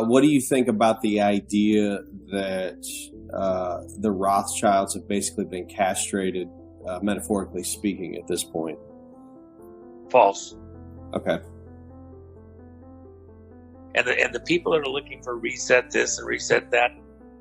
What do you think about the idea that the Rothschilds have basically been castrated, metaphorically speaking, at this point? False. Okay. And the people that are looking for reset this and reset that,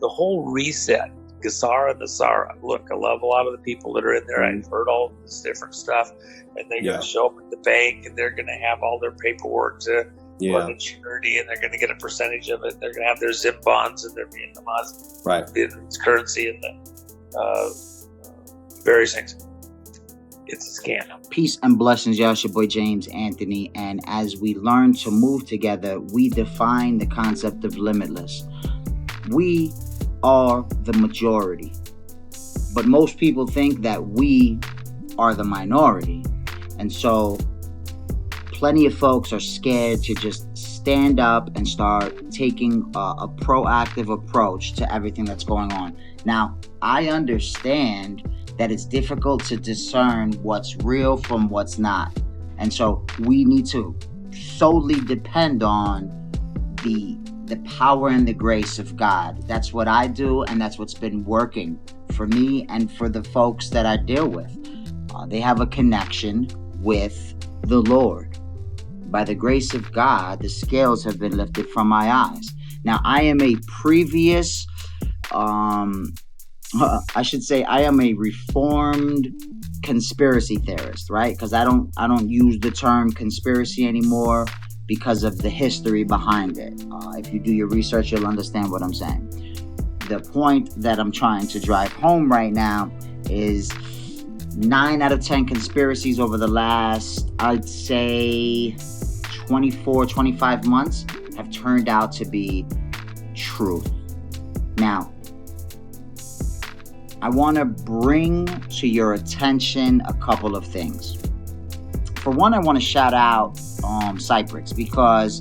the whole reset, GESARA and NESARA. Look, I love a lot of the people that are in there. I've heard all this different stuff, and they're going to show up at the bank, and they're going to have all their paperwork to run a charity, and they're going to get a percentage of it. They're going to have their zip bonds and their Vietnamese currency and the various things. It's a scam. Peace and blessings, y'all. It's your boy James Anthony, and as we learn to move together, we define the concept of limitless. We are the majority, but most people think that we are the minority, and so plenty of folks are scared to just stand up and start taking a proactive approach to everything that's going on. Now, I understand that it's difficult to discern what's real from what's not, and so we need to solely depend on the power and the grace of God. That's what I do, and that's what's been working for me and for the folks that I deal with. They have a connection with the Lord. By the grace of God, the scales have been lifted from my eyes. Now, I am a previous, I should say, I am a reformed conspiracy theorist, right? Because I don't use the term conspiracy anymore, because of the history behind it. If you do your research, you'll understand what I'm saying. The point that I'm trying to drive home right now is 9 out of 10 conspiracies over the last, I'd say, 24, 25 months have turned out to be truth. Now, I want to bring to your attention a couple of things. For one, I want to shout out Cyprix, because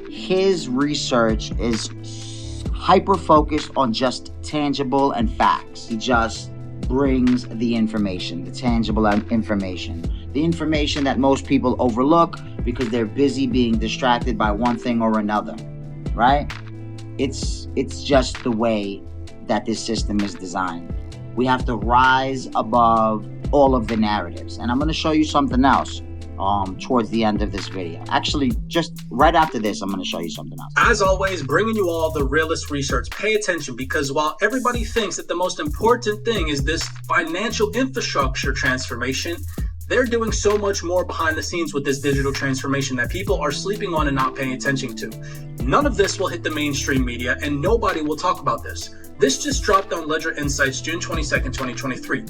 his research is hyper-focused on just tangible and facts. He just brings the information, the tangible information. The information that most people overlook because they're busy being distracted by one thing or another, right? It's just the way that this system is designed. We have to rise above all of the narratives. And I'm going to show you something else towards the end of this video. Actually, just right after this, I'm going to show you something else. As always, bringing you all the realest research. Pay attention, because while everybody thinks that the most important thing is this financial infrastructure transformation, they're doing so much more behind the scenes with this digital transformation that people are sleeping on and not paying attention to. None of this will hit the mainstream media, and nobody will talk about this. This just dropped on Ledger Insights June 22nd, 2023.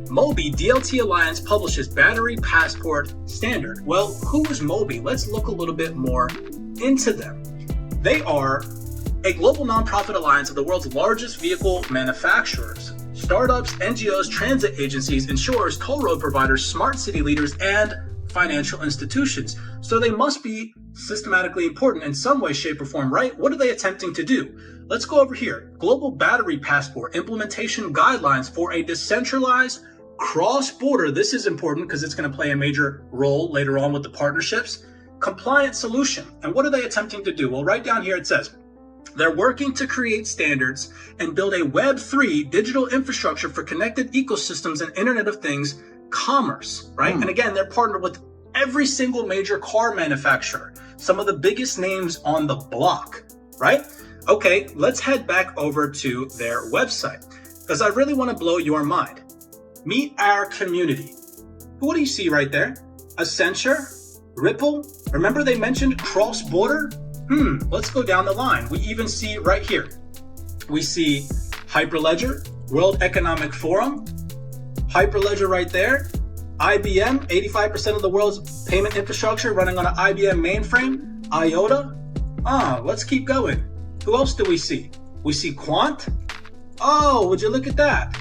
Mobi DLT Alliance publishes battery passport standard. Well, who is Mobi? Let's look a little bit more into them. They are a global nonprofit alliance of the world's largest vehicle manufacturers, startups, NGOs, transit agencies, insurers, toll road providers, smart city leaders, and financial institutions. So they must be systematically important in some way, shape, or form, right? What are they attempting to do? Let's go over here. Global Battery Passport Implementation Guidelines for a Decentralized Cross-Border, this is important because it's going to play a major role later on with the partnerships, compliant solution. And what are they attempting to do? Well, right down here it says, they're working to create standards and build a Web3 digital infrastructure for connected ecosystems and Internet of Things commerce, right? And again, they're partnered with every single major car manufacturer, some of the biggest names on the block, right? Okay, let's head back over to their website, because I really want to blow your mind. Meet our community. What do you see right there? Accenture, Ripple. Remember they mentioned cross-border? Let's go down the line. We even see right here. We see Hyperledger, World Economic Forum, Hyperledger right there. IBM, 85% of the world's payment infrastructure running on an IBM mainframe. IOTA. Let's keep going. Who else do we see? We see Quant. Oh, would you look at that?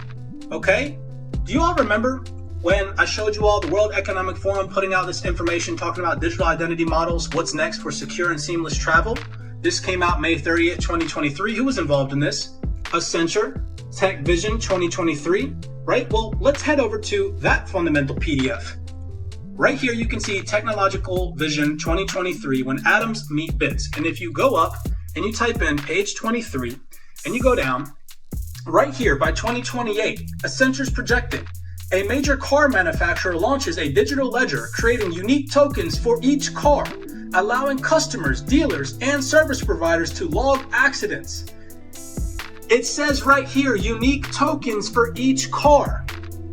Okay. Do you all remember when I showed you all the World Economic Forum putting out this information talking about digital identity models, what's next for secure and seamless travel? This came out May 30th, 2023. Who was involved in this? Accenture, Tech Vision 2023, right? Well, let's head over to that fundamental PDF. Right here, you can see Technological Vision 2023, when atoms meet bits. And if you go up and you type in page 23 and you go down right here, by 2028, Accenture's projecting a major car manufacturer launches a digital ledger creating unique tokens for each car, allowing customers, dealers, and service providers to log accidents. It says right here, unique tokens for each car.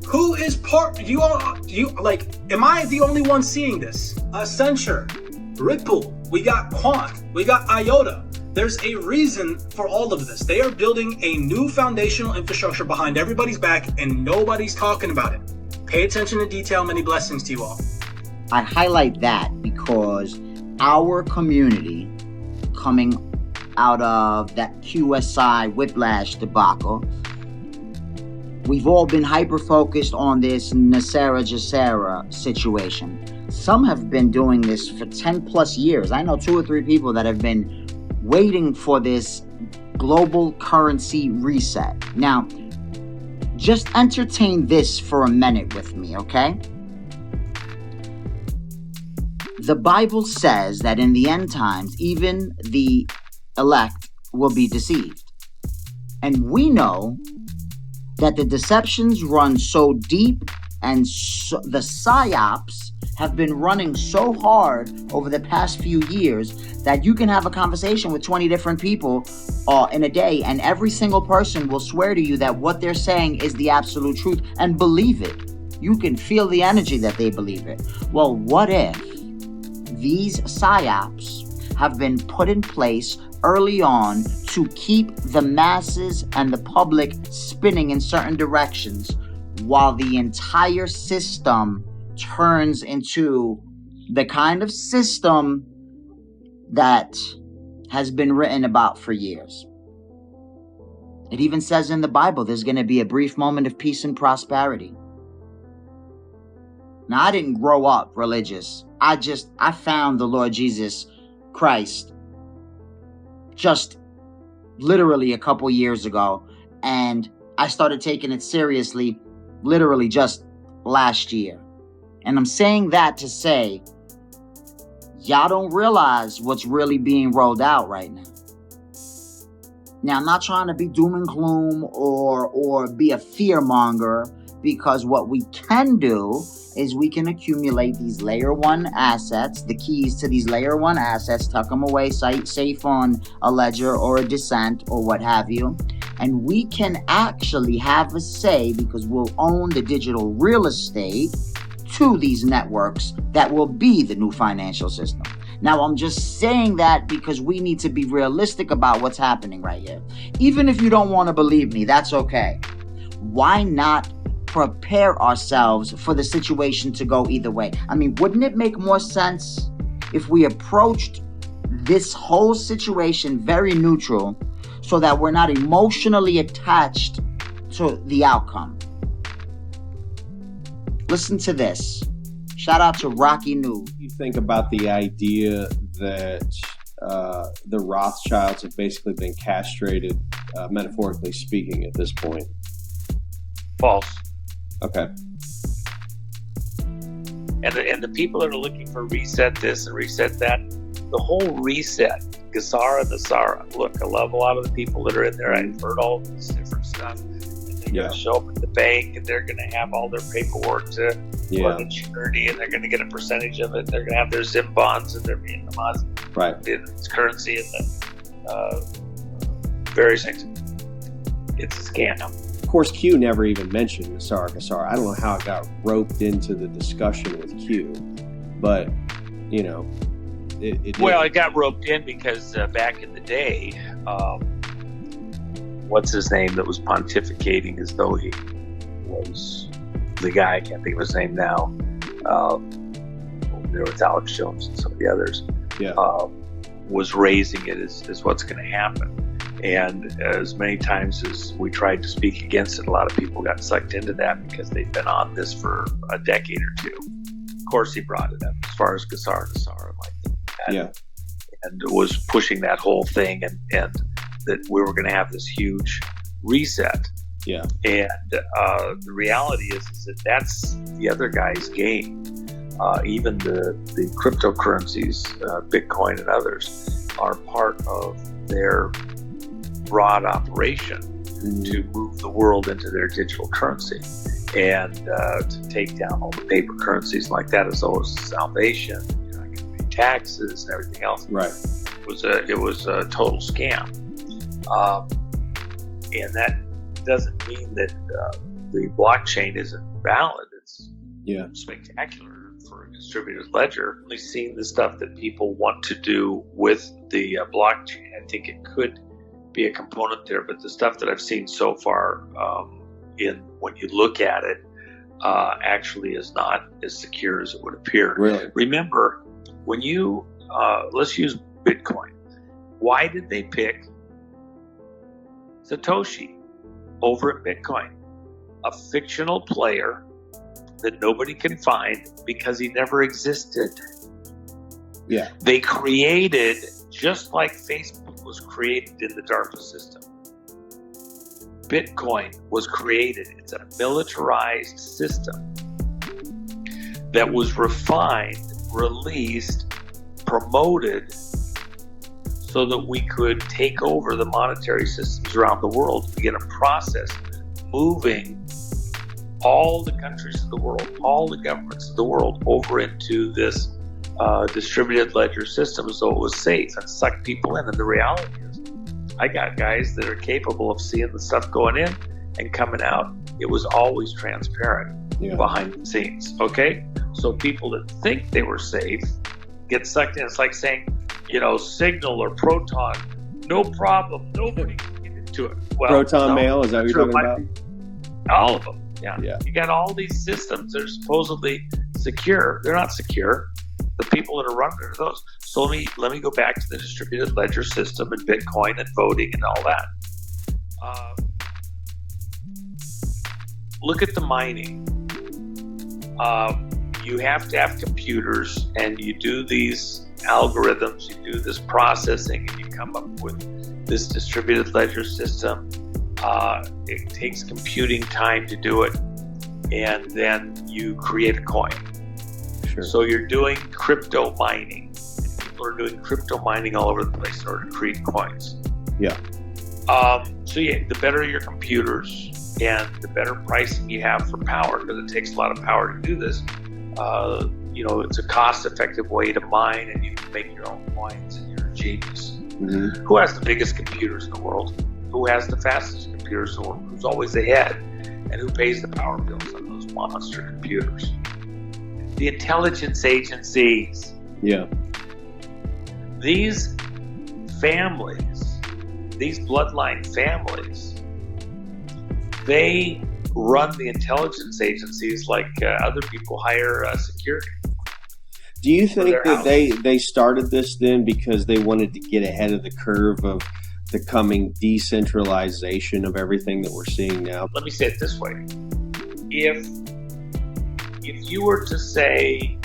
Who is part? Am I the only one seeing this? Accenture, Ripple, we got Quant, we got IOTA. There's a reason for all of this. They are building a new foundational infrastructure behind everybody's back, and nobody's talking about it. Pay attention to detail. Many blessings to you all. I highlight that because our community, coming out of that QSI whiplash debacle, we've all been hyper-focused on this NESARA situation. Some have been doing this for 10 plus years. I know 2 or 3 people that have been waiting for this global currency reset. Now, just entertain this for a minute with me, okay? The Bible says that in the end times, even the elect will be deceived. And we know that the deceptions run so deep and the psyops have been running so hard over the past few years that you can have a conversation with 20 different people in a day, and every single person will swear to you that what they're saying is the absolute truth and believe it. You can feel the energy that they believe it. Well, what if these psyops have been put in place early on to keep the masses and the public spinning in certain directions while the entire system turns into the kind of system that has been written about for years? It even says in the Bible there's going to be a brief moment of peace and prosperity. Now, I didn't grow up religious. I found the Lord Jesus Christ just literally a couple years ago, and I started taking it seriously literally just last year. And I'm saying that to say, y'all don't realize what's really being rolled out right now. Now, I'm not trying to be doom and gloom or be a fear monger, because what we can do is we can accumulate these layer 1 assets, the keys to these layer 1 assets, tuck them away safe on a ledger or a Descent or what have you. And we can actually have a say, because we'll own the digital real estate to these networks that will be the new financial system. Now, I'm just saying that because we need to be realistic about what's happening right here. Even if you don't want to believe me, that's okay. Why not prepare ourselves for the situation to go either way? I mean, wouldn't it make more sense if we approached this whole situation very neutral, so that we're not emotionally attached to the outcome? Listen to this. Shout out to Rocky New. You think about the idea that the Rothschilds have basically been castrated, metaphorically speaking, at this point? False. Okay. And the people that are looking for reset this and reset that, the whole reset, GESARA and NESARA. Look, I love a lot of the people that are in there. I've heard all this different stuff. And they're going to show up at the bank, and they're going to have all their paperwork to for the charity, and they're going to get a percentage of it. They're going to have their Zim bonds and their Vietnamese currency and the various things. It's a scam. Of course, Q never even mentioned GESARA. I don't know how it got roped into the discussion with Q, but you know, it got roped in because back in the day, what's his name that was pontificating as though he was the guy? I can't think of his name now. There was Alex Jones and some of the others. Was raising it as what's going to happen. And as many times as we tried to speak against it, a lot of people got sucked into that because they've been on this for a decade or two. Of course, he brought it up as far as GESARA and NESARA, and was pushing that whole thing, and that we were going to have this huge reset. And the reality is that that's the other guy's game. Even the cryptocurrencies, Bitcoin and others, are part of their broad operation to move the world into their digital currency and to take down all the paper currencies like that as though it's salvation. You're not going to pay taxes and everything else. Right. It was a total scam, and that doesn't mean that the blockchain isn't valid. It's spectacular for a distributed ledger. We've seen the stuff that people want to do with the blockchain. I think it could be a component there, but the stuff that I've seen so far, when you look at it, actually is not as secure as it would appear. Really? Remember, when you let's use Bitcoin. Why did they pick Satoshi over at Bitcoin? A fictional player that nobody can find because he never existed. Yeah. They created, just like Facebook was created in the DARPA system, Bitcoin was created. It's a militarized system that was refined, released, promoted so that we could take over the monetary systems around the world to begin a process moving all the countries of the world, all the governments of the world over into this distributed ledger system so it was safe and suck people in. And the reality is, I got guys that are capable of seeing the stuff going in and coming out. It was always transparent behind the scenes, okay? So people that think they were safe get sucked in. It's like saying, Signal or Proton, no problem, nobody can get into it. Well, Proton Mail, is that what you're talking about? All of them, yeah. Yeah. You got all these systems that are supposedly secure. They're not secure. The people that are running are those. So let me go back to the distributed ledger system and Bitcoin and voting and all that. Look at the mining. You have to have computers, and you do these algorithms, you do this processing, and you come up with this distributed ledger system. It takes computing time to do it, and then you create a coin. Sure. So you're doing crypto mining. People are doing crypto mining all over the place in order to create coins. Yeah. The better your computers and the better pricing you have for power, because it takes a lot of power to do this. It's a cost-effective way to mine, and you can make your own coins, and you're a genius. Mm-hmm. Who has the biggest computers in the world? Who has the fastest computers in the world? Who's always ahead? And who pays the power bills on those monster computers? The intelligence agencies. Yeah. These families, these bloodline families, they run the intelligence agencies like other people hire security. Do you think that they started this then because they wanted to get ahead of the curve of the coming decentralization of everything that we're seeing now? Let me say it this way. If you were to say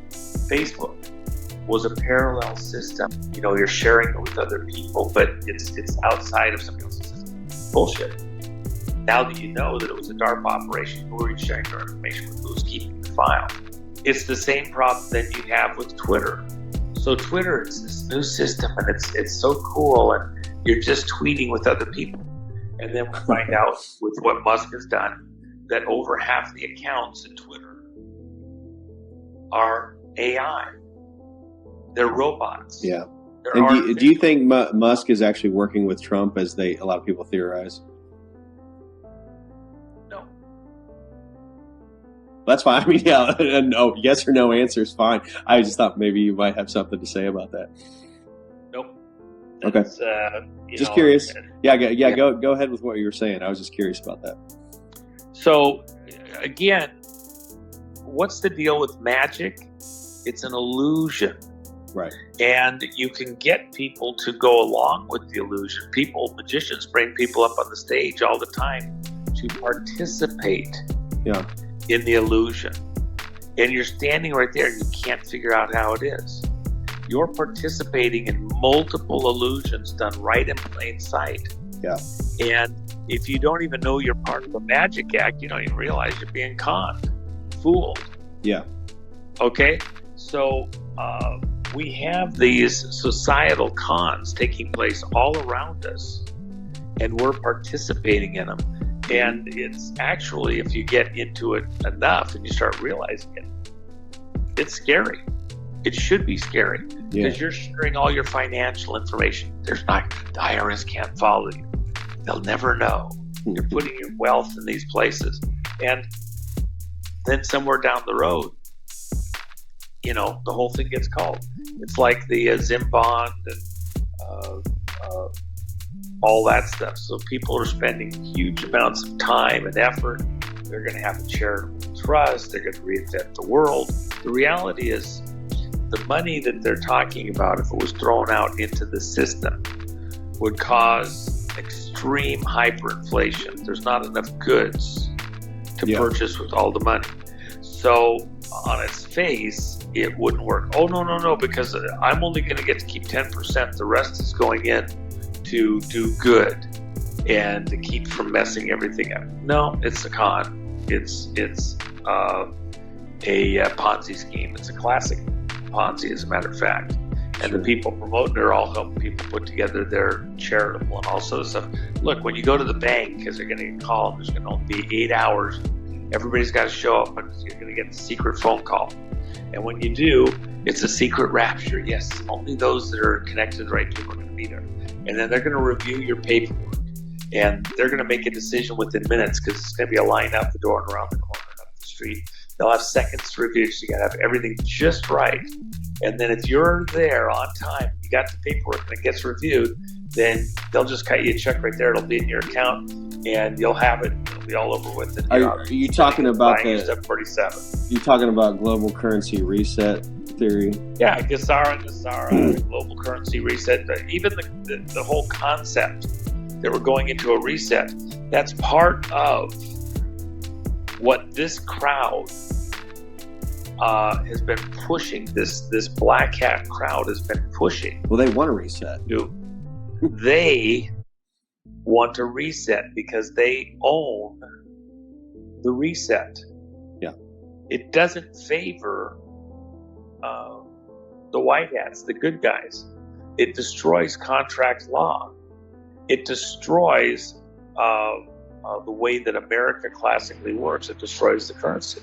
Facebook was a parallel system, you're sharing it with other people, but it's outside of somebody else's system. Bullshit. Now that you know that it was a DARPA operation, who are you sharing your information with? Who's keeping the file? It's the same problem that you have with Twitter. So Twitter is this new system, and it's so cool, and you're just tweeting with other people. And then we find out with what Musk has done that over half the accounts in Twitter are AI. They're robots. Yeah. And do you think Musk is actually working with Trump, as a lot of people theorize? No. That's fine. I mean, yeah, no, yes or no answer is fine. I just thought maybe you might have something to say about that. Nope. Okay. Just curious. Yeah. Go ahead with what you were saying. I was just curious about that. So, again, what's the deal with magic? It's an illusion. Right. And you can get people to go along with the illusion. Magicians bring people up on the stage all the time to participate in the illusion. And you're standing right there and you can't figure out how it is. You're participating in multiple illusions done right in plain sight. Yeah. And if you don't even know you're part of a magic act, you don't even realize you're being conned, fooled. Yeah. Okay? So we have these societal cons taking place all around us, and we're participating in them. And it's actually, if you get into it enough and you start realizing it, it's scary. It should be scary, because you're sharing all your financial information. The IRS can't follow you. They'll never know. You're putting your wealth in these places. And then somewhere down the road, the whole thing gets called. It's like the Zim bond and all that stuff. So people are spending huge amounts of time and effort. They're going to have a charitable trust. They're going to reinvent the world. The reality is, the money that they're talking about, if it was thrown out into the system, would cause extreme hyperinflation. There's not enough goods to purchase with all the money. So on its face, it wouldn't work. Oh, no, because I'm only going to get to keep 10%. The rest is going in to do good and to keep from messing everything up. No, it's a con. It's a Ponzi scheme. It's a classic Ponzi, as a matter of fact. And the people promoting it are all helping people put together their charitable and all sorts of stuff. Look, when you go to the bank, because they're going to get called, there's going to only be 8 hours. Everybody's got to show up, and you're going to get the secret phone call. And when you do, it's a secret rapture. Yes, only those that are connected to the right people are going to be there. And then they're going to review your paperwork, and they're going to make a decision within minutes, because it's going to be a line out the door and around the corner and up the street. They'll have seconds to review, so you got to have everything just right. And then if you're there on time, you got the paperwork and it gets reviewed, then they'll just cut you a check right there. It'll be in your account, and you'll have it. It'll be all over with it. Are you talking about Step 47? You talking about global currency reset theory? Yeah, GESARA and NESARA, global currency reset. Even the whole concept that we're going into a reset, that's part of what this crowd has been pushing. This black hat crowd has been pushing. Well, they want to reset. They want to reset because they own the reset. Yeah. It doesn't favor the white hats, the good guys. It destroys contract law. It destroys the way that America classically works. It destroys the currency.